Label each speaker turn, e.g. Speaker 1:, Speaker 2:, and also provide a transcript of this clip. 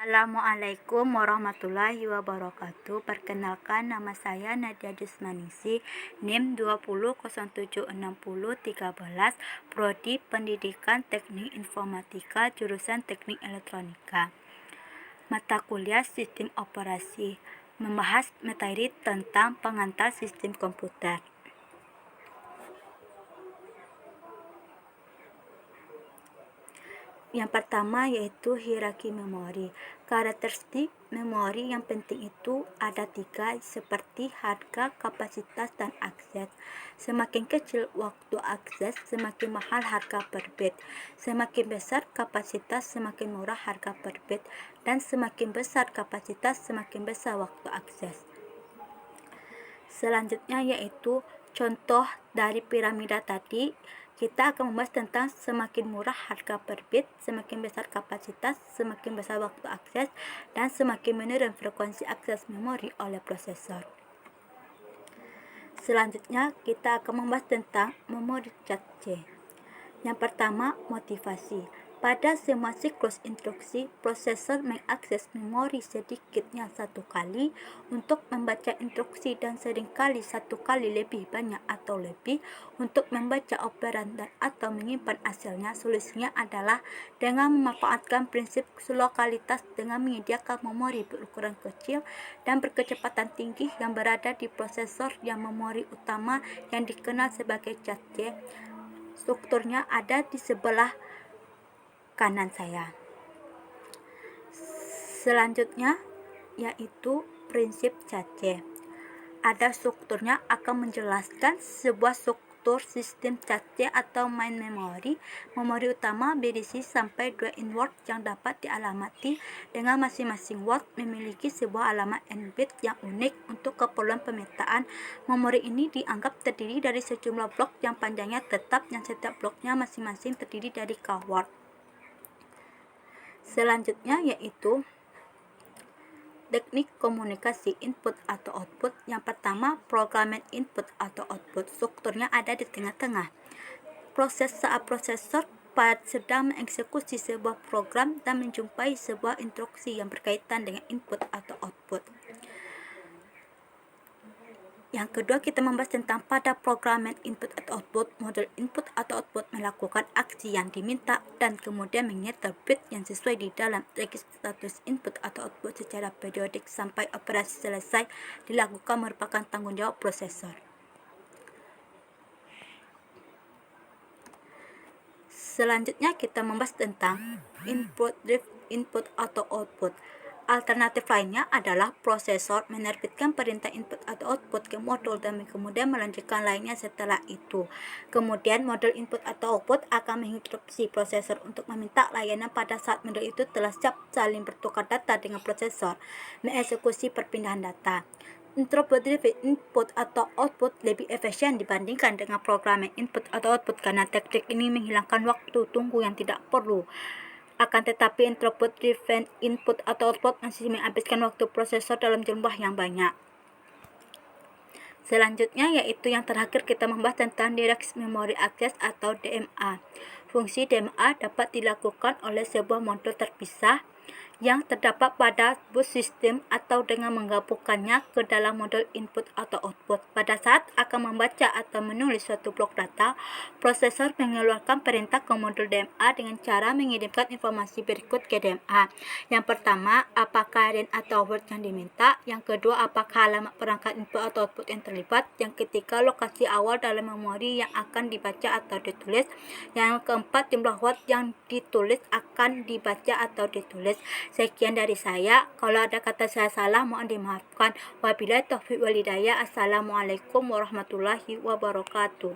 Speaker 1: Assalamualaikum warahmatullahi wabarakatuh. Perkenalkan, nama saya Nadia Jusmanisi, NIM 20076013, Prodi Pendidikan Teknik Informatika, jurusan Teknik Elektronika. Mata kuliah Sistem Operasi, membahas materi tentang pengantar sistem komputer. Yang pertama yaitu hierarki memori. Karakteristik memori yang penting itu ada 3, seperti harga, kapasitas, dan akses. Semakin kecil waktu akses, semakin mahal harga per bit. Semakin besar kapasitas, semakin murah harga per bit. Dan semakin besar kapasitas, semakin besar waktu akses. Selanjutnya yaitu contoh dari piramida tadi. Kita akan membahas tentang semakin murah harga per bit, semakin besar kapasitas, semakin besar waktu akses, dan semakin menurun frekuensi akses memori oleh prosesor. Selanjutnya kita akan membahas tentang memori cache. Yang pertama, motivasi. Pada semua siklus instruksi, prosesor mengakses memori sedikitnya 1 kali untuk membaca instruksi dan seringkali 1 kali lebih banyak atau lebih untuk membaca operan dan atau menyimpan hasilnya. Solusinya adalah dengan memanfaatkan prinsip lokalitas dengan menyediakan memori berukuran kecil dan berkecepatan tinggi yang berada di prosesor yang memori utama yang dikenal sebagai cache. Strukturnya ada di sebelah kanan saya. Selanjutnya yaitu prinsip cache. Ada strukturnya akan menjelaskan sebuah struktur sistem cache atau main memory. Memori utama berisi sampai 2 in word yang dapat dialamati dengan masing-masing word memiliki sebuah alamat n bit yang unik untuk keperluan pemetaan. Memori ini dianggap terdiri dari sejumlah blok yang panjangnya tetap yang setiap bloknya masing-masing terdiri dari k word. Selanjutnya yaitu teknik komunikasi input atau output. Yang pertama, programming input atau output. Strukturnya ada di tengah-tengah. Proses saat prosesor sedang mengeksekusi sebuah program dan menjumpai sebuah instruksi yang berkaitan dengan input atau output. Yang kedua, kita membahas tentang pada programming input atau output. Model input atau output melakukan aksi yang diminta dan kemudian menyetel bit yang sesuai di dalam register status input atau output secara periodik sampai operasi selesai dilakukan merupakan tanggung jawab prosesor. Selanjutnya kita membahas tentang input drift input atau output. Alternatif lainnya adalah prosesor menerbitkan perintah input atau output ke modul dan kemudian melanjutkan lainnya setelah itu. Kemudian modul input atau output akan menginstruksi prosesor untuk meminta layanan pada saat modul itu telah siap saling bertukar data dengan prosesor mengeksekusi perpindahan data. Input driven input atau output lebih efisien dibandingkan dengan programming input atau output karena teknik ini menghilangkan waktu tunggu yang tidak perlu. Akan tetapi input driven input atau output masih menghabiskan waktu prosesor dalam jumlah yang banyak. Selanjutnya yaitu yang terakhir kita membahas tentang Direct Memory Access atau DMA. Fungsi DMA dapat dilakukan oleh sebuah modul terpisah yang terdapat pada bus sistem atau dengan menggabungkannya ke dalam modul input atau output. Pada saat akan membaca atau menulis suatu blok data, prosesor mengeluarkan perintah ke modul DMA dengan cara mengirimkan informasi berikut ke DMA. Yang pertama, apakah range atau word yang diminta. Yang kedua, apakah alamat perangkat input atau output yang terlibat. Yang ketiga, lokasi awal dalam memori yang akan dibaca atau ditulis. Yang keempat, jumlah word yang ditulis akan dibaca atau ditulis. Sekian dari saya. Kalau ada kata saya salah, mohon dimaafkan. Wabillahi taufiq wal hidayah. Assalamualaikum warahmatullahi wabarakatuh.